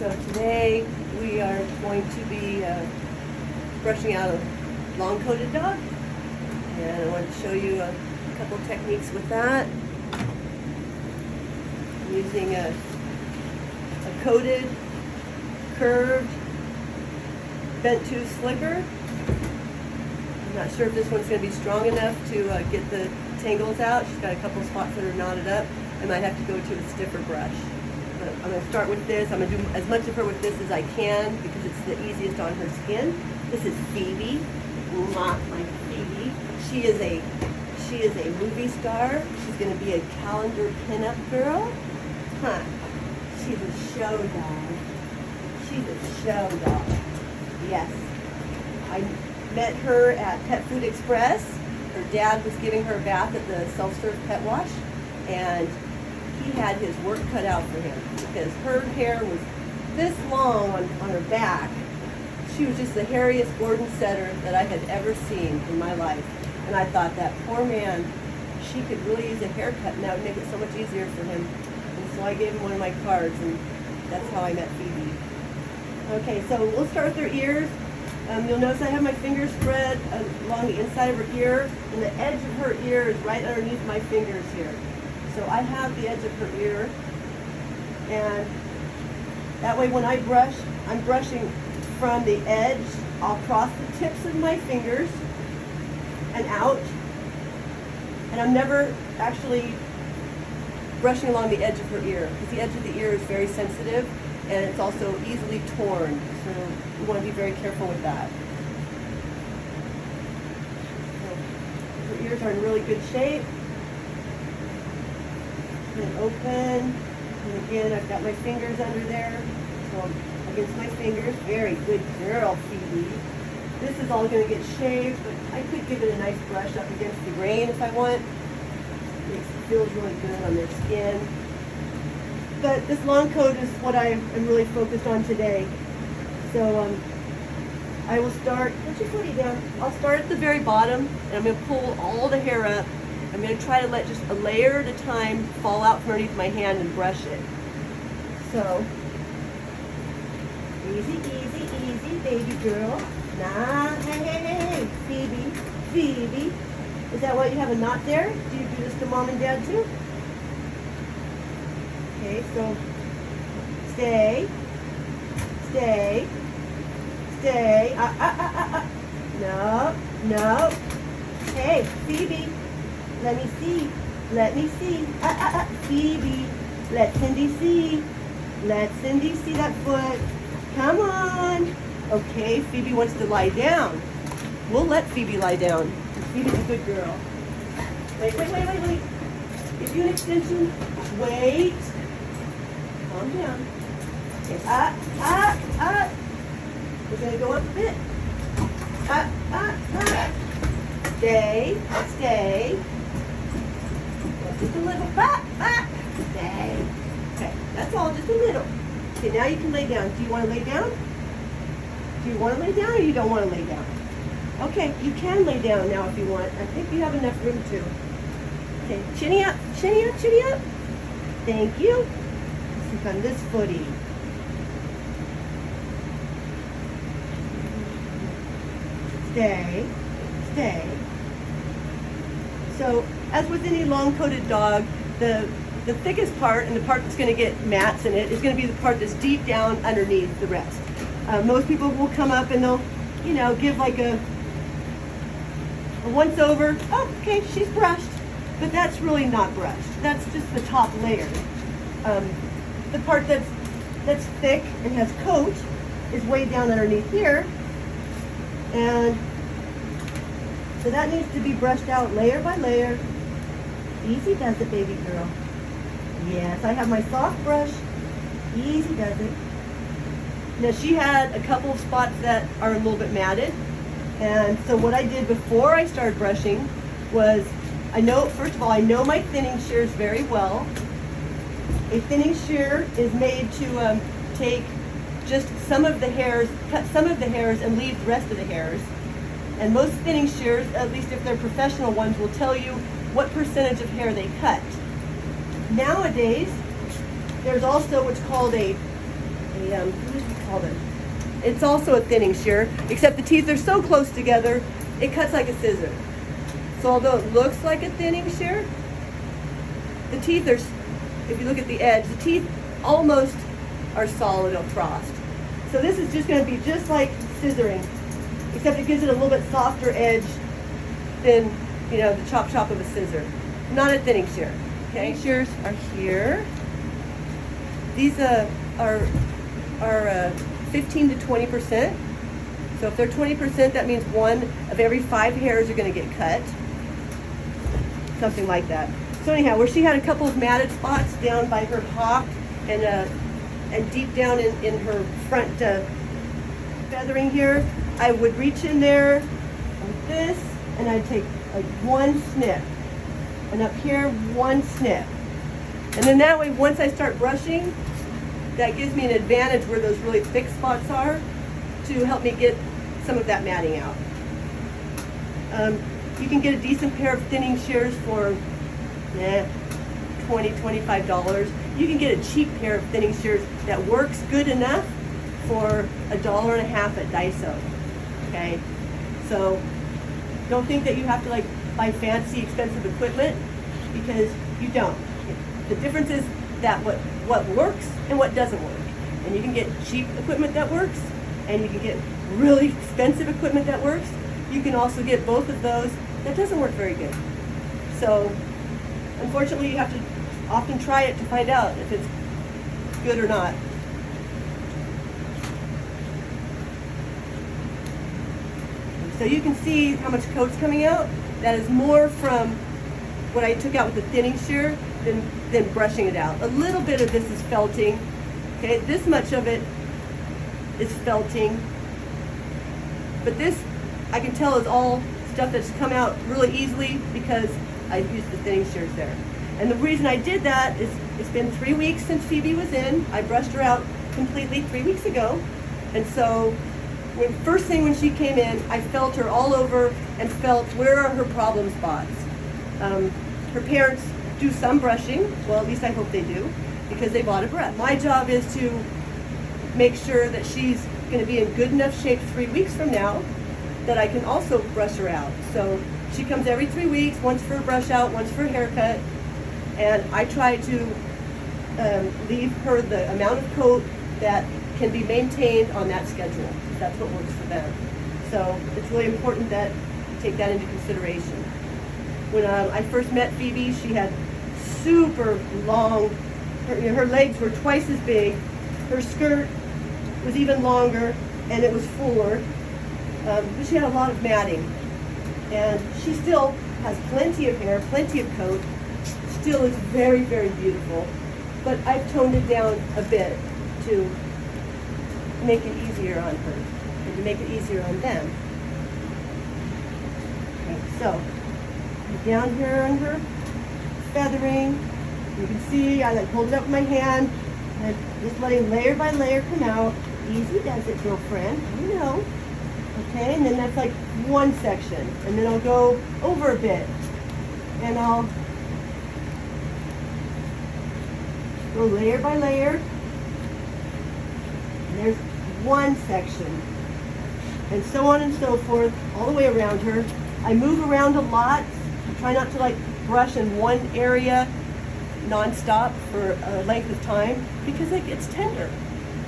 So today we are going to be brushing out a long-coated dog, and I want to show you a couple techniques with that. I'm using a coated, curved, bent tooth slicker. I'm not sure if this one's going to be strong enough to get the tangles out. She's got a couple spots that are knotted up. I might have to go to a stiffer brush. But I'm going to start with this. I'm going to do as much of her with this as I can because it's the easiest on her skin. This is Phoebe, my Phoebe. She is a movie star. She's going to be a calendar pinup girl. Huh. She's a show dog. She's a show dog. Yes. I met her at Pet Food Express. Her dad was giving her a bath at the self-serve pet wash, and he had his work cut out for him because her hair was this long on her back. She was just the hairiest Gordon setter that I had ever seen in my life. And I thought, that poor man, she could really use a haircut, and that would make it so much easier for him. And so I gave him one of my cards, and that's how I met Phoebe. Okay, so we'll start with her ears. You'll notice I have my fingers spread along the inside of her ear, and the edge of her ear is right underneath my fingers here. So I have the edge of her ear, and that way when I brush, I'm brushing from the edge across the tips of my fingers and out, and I'm never actually brushing along the edge of her ear because the edge of the ear is very sensitive and it's also easily torn, so we want to be very careful with that. So her ears are in really good shape. And open, and again I've got my fingers under there, so against my fingers. Very good girl, Phoebe. This is all going to get shaved, but I could give it a nice brush up against the grain if I want. It feels really good on their skin. But this long coat is what I am really focused on today. So I will start, put your footy down. I'll start at the very bottom, and I'm going to pull all the hair up. I'm going to try to let just a layer at a time fall out from underneath my hand and brush it. So, easy, easy, easy, baby girl. Nah, hey, Phoebe, Phoebe. Is that why you have a knot there? Do you do this to mom and dad too? Okay, so stay, stay, stay. No, no. Hey, Phoebe. Let me see. Let me see. Phoebe. Let Cindy see. Let Cindy see that foot. Come on. Okay, Phoebe wants to lie down. We'll let Phoebe lie down. Phoebe's a good girl. Wait. Give you an extension. Wait. Calm down. Okay. We're going to go up a bit. Stay. Stay. Just a little. Stay. Okay, that's all, just a little. Okay, now you can lay down. Do you want to lay down? Do you want to lay down or you don't want to lay down? Okay, you can lay down now if you want. I think you have enough room to. Okay, chinny up, chinny up, chinny up. Thank you. Let's look on this footy. Stay, stay. So, as with any long-coated dog, the thickest part and the part that's going to get mats in it is going to be the part that's deep down underneath the rest. Most people will come up and they'll, give like a once over. Oh, okay, she's brushed, but that's really not brushed. That's just the top layer. The part that's thick and has coat is way down underneath here, and so that needs to be brushed out layer by layer. Easy does it, baby girl. Yes, I have my soft brush. Easy does it. Now she had a couple of spots that are a little bit matted. And so what I did before I started brushing was, first of all, I know my thinning shears very well. A thinning shear is made to take just some of the hairs, cut some of the hairs and leave the rest of the hairs. And most thinning shears, at least if they're professional ones, will tell you what percentage of hair they cut. Nowadays, there's also what's called a what do you call it? It's also a thinning shear, except the teeth are so close together, it cuts like a scissor. So although it looks like a thinning shear, the teeth are, if you look at the edge, the teeth almost are solid or crossed. So this is just going to be just like scissoring, except it gives it a little bit softer edge than, you know, the chop of a scissor. Not a thinning shear. Okay, shears are here. These are 15 to 20%. So if they're 20%, that means 1 of every 5 hairs are going to get cut. Something like that. So anyhow, where she had a couple of matted spots down by her hock and deep down in her front feathering here, I would reach in there like this, and I'd take like 1 snip. And up here, 1 snip. And then that way, once I start brushing, that gives me an advantage where those really thick spots are to help me get some of that matting out. You can get a decent pair of thinning shears for $20, $25. You can get a cheap pair of thinning shears that works good enough for $1.50 at Daiso. Okay, so don't think that you have to like buy fancy, expensive equipment, because you don't. The difference is that what works and what doesn't work. And you can get cheap equipment that works, and you can get really expensive equipment that works. You can also get both of those that doesn't work very good. So unfortunately, you have to often try it to find out if it's good or not. So you can see how much coat's coming out. That is more from what I took out with the thinning shear than brushing it out. A little bit of this is felting. Okay, this much of it is felting. But this, I can tell, is all stuff that's come out really easily because I used the thinning shears there. And the reason I did that is it's been 3 weeks since Phoebe was in. I brushed her out completely 3 weeks ago. And so first thing when she came in, I felt her all over and felt where are her problem spots. Her parents do some brushing, well at least I hope they do, because they bought a brush. My job is to make sure that she's going to be in good enough shape 3 weeks from now that I can also brush her out. So she comes every 3 weeks, once for a brush out, once for a haircut, and I try to leave her the amount of coat that can be maintained on that schedule. That's what works for them. So it's really important that you take that into consideration. When I first met Phoebe, she had super long, her legs were twice as big, her skirt was even longer, and it was fuller, but she had a lot of matting. And she still has plenty of hair, plenty of coat, still is very, very beautiful, but I've toned it down a bit to make it easier on her and to make it easier on them. Okay, so down here on her feathering, you can see I like hold it up with my hand and just letting layer by layer come out. Easy does it, girlfriend, you know. Okay, and then that's like one section, and then I'll go over a bit and I'll go layer by layer. And there's one section, and so on and so forth, all the way around her. I move around a lot. I try not to like brush in one area non-stop for a length of time because it gets tender.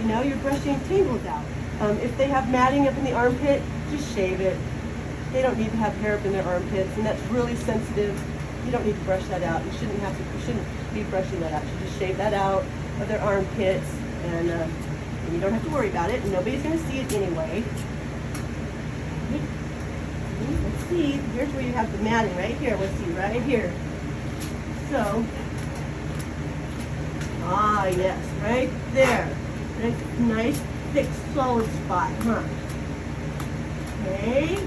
You know, you're brushing tangles out. If they have matting up in the armpit, just shave it. They don't need to have hair up in their armpits, and that's really sensitive. You don't need to brush that out. You shouldn't be brushing that out. You just shave that out of their armpits, and you don't have to worry about it. And nobody's going to see it anyway. Let's see. Here's where you have the matting right here. Let's see right here. So, yes, right there. Nice thick solid spot, huh? Okay.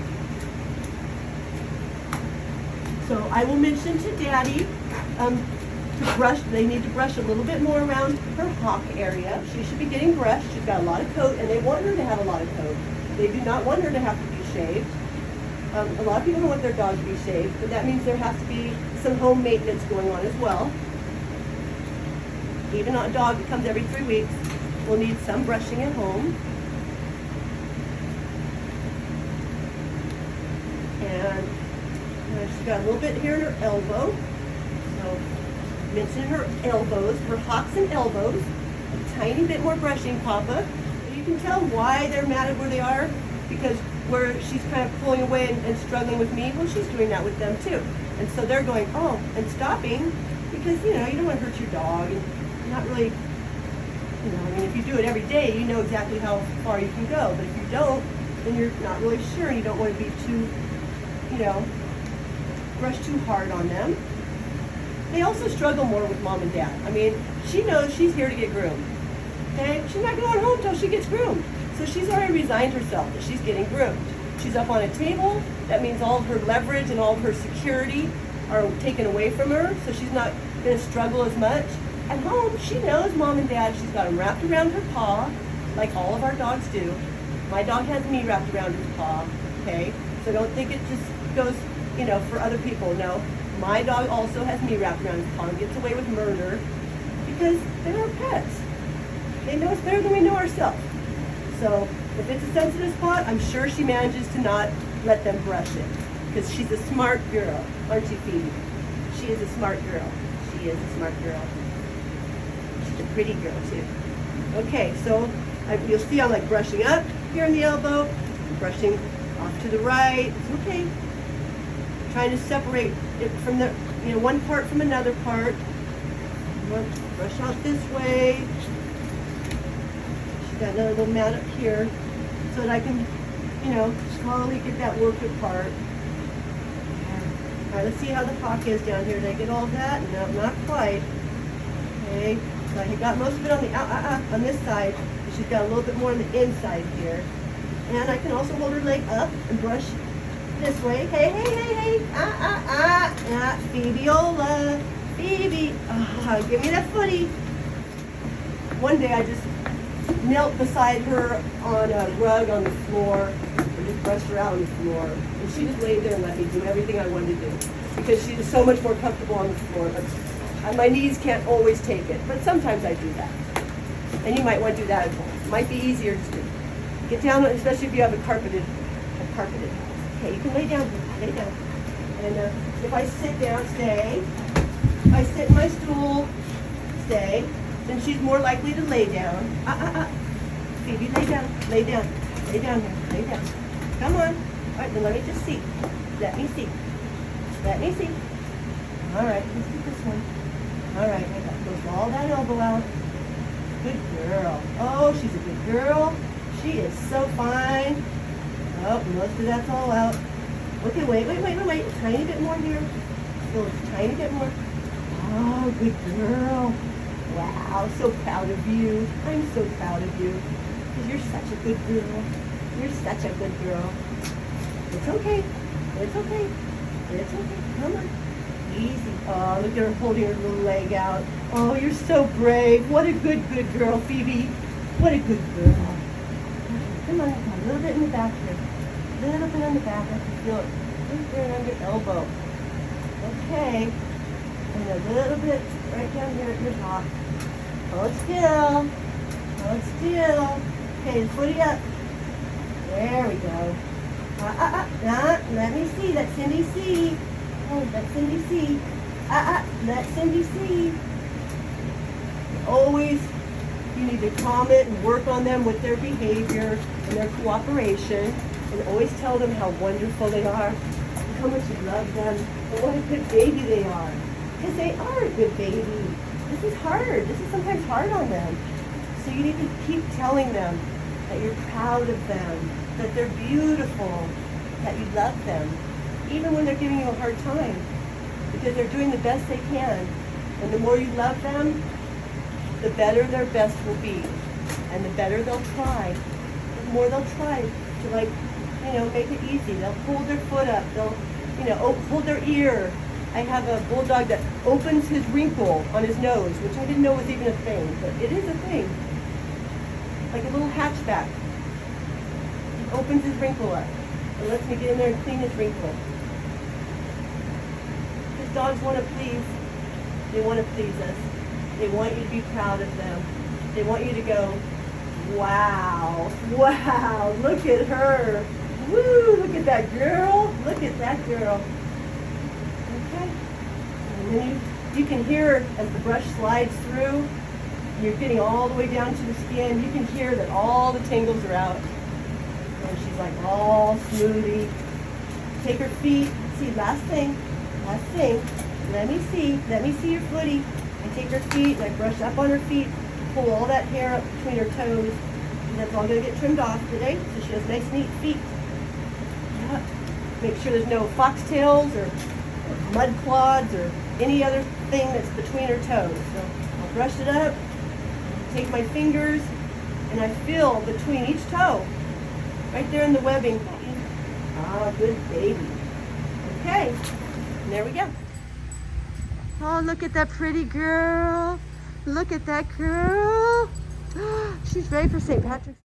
So I will mention to Daddy to brush. They need to brush a little bit more around her hock area. She should be getting brushed. She's got a lot of coat, and they want her to have a lot of coat. They do not want her to have to be shaved. A lot of people don't want their dog to be shaved, but that means there has to be some home maintenance going on as well. Even on a dog that comes every 3 weeks. will need some brushing at home. And she's got a little bit here in her elbow. So mention her elbows, her hocks and elbows. A tiny bit more brushing, Papa. You can tell why they're mad at where they are, because where she's kind of pulling away and struggling with me, well, she's doing that with them too. And so they're going, oh, and stopping, because, you know, you don't want to hurt your dog, and you're not really, you know, I mean, if you do it every day, you know exactly how far you can go. But if you don't, then you're not really sure, and you don't want to be too, you know, brush too hard on them. They also struggle more with mom and dad. I mean, she knows she's here to get groomed. Okay? She's not going home until she gets groomed. So she's already resigned herself that she's getting groomed. She's up on a table. That means all of her leverage and all of her security are taken away from her, so she's not going to struggle as much. At home, she knows mom and dad. She's got them wrapped around her paw, like all of our dogs do. My dog has me wrapped around his paw, okay? So don't think it just goes, you know, for other people. No, my dog also has me wrapped around his paw and gets away with murder because they're our pets. They know us better than we know ourselves. So if it's a sensitive spot, I'm sure she manages to not let them brush it, because she's a smart girl, aren't you, Phoebe? She is a smart girl. She is a smart girl. She's a pretty girl too. Okay, so you'll see I'm like brushing up here in the elbow, brushing off to the right. It's okay. Trying to separate it from the, you know, one part from another part. Brush out this way. Got another little mat up here so that I can, you know, slowly get that work apart. All right, let's see how the hock is down here. Did I get all of that? No, not quite. Okay, so I got most of it on the on this side. She's got a little bit more on the inside here. And I can also hold her leg up and brush this way. Hey, hey, hey, hey. Phoebeola. Phoebe. Give me that footy. One day I just knelt beside her on a rug on the floor and just brushed her out on the floor. And she just laid there and let me do everything I wanted to do, because she is so much more comfortable on the floor. But my knees can't always take it, but sometimes I do that. And you might want to do that at home. It might be easier to get down, especially if you have a carpeted house. Okay, you can lay down, lay down. And if I sit down, stay. If I sit in my stool, stay. Then she's more likely to lay down. Phoebe, lay down, lay down, lay down here, lay down. Come on. All right, then let me just see. Let me see. Let me see. All right, let's do this one. All right, I got close all that elbow out. Good girl. Oh, she's a good girl. She is so fine. Oh, most of that's all out. Okay, wait. A tiny bit more here. Still a tiny bit more. Oh, good girl. Wow, so proud of you. I'm so proud of you. Because you're such a good girl. You're such a good girl. It's okay. It's okay. It's okay. Come on. Easy. Oh, look at her holding her little leg out. Oh, you're so brave. What a good girl, Phoebe. What a good girl. Come on. A little bit in the back here. A little bit on the back. I can feel it. Right there on your elbow. Okay. And a little bit right down here at your top. Hold still. Hold still. Okay, footy up. There we go. Let me see. Let Cindy see. Oh, let Cindy see. Let Cindy see. Always, you need to comment and work on them with their behavior and their cooperation, and always tell them how wonderful they are, and how much you love them, and what a good baby they are. Because they are a good baby. This is hard. This is sometimes hard on them. So you need to keep telling them that you're proud of them, that they're beautiful, that you love them, even when they're giving you a hard time, because they're doing the best they can. And the more you love them, the better their best will be. And the better they'll try. The more they'll try to, like, you know, make it easy. They'll hold their foot up. They'll, you know, hold their ear. I have a bulldog that opens his wrinkle on his nose, which I didn't know was even a thing, but it is a thing. Like a little hatchback. He opens his wrinkle up and lets me get in there and clean his wrinkle. Because dogs want to please. They want to please us. They want you to be proud of them. They want you to go, Wow, wow, look at her. Woo, look at that girl. Look at that girl. Okay. And then you can hear as the brush slides through, you're getting all the way down to the skin. You can hear that all the tangles are out. And she's like all smoothie. Take her feet. See, last thing. Let me see your footy. I take her feet and I brush up on her feet, pull all that hair up between her toes. And that's all gonna get trimmed off today, so she has nice, neat feet. Yeah. Make sure there's no foxtails or mud clods or any other thing that's between her toes. So I'll brush it up, take my fingers, and I feel between each toe, right there in the webbing. Ah, good baby. Okay, and there we go. Oh, look at that pretty girl. Look at that girl. She's ready for St. Patrick's Day.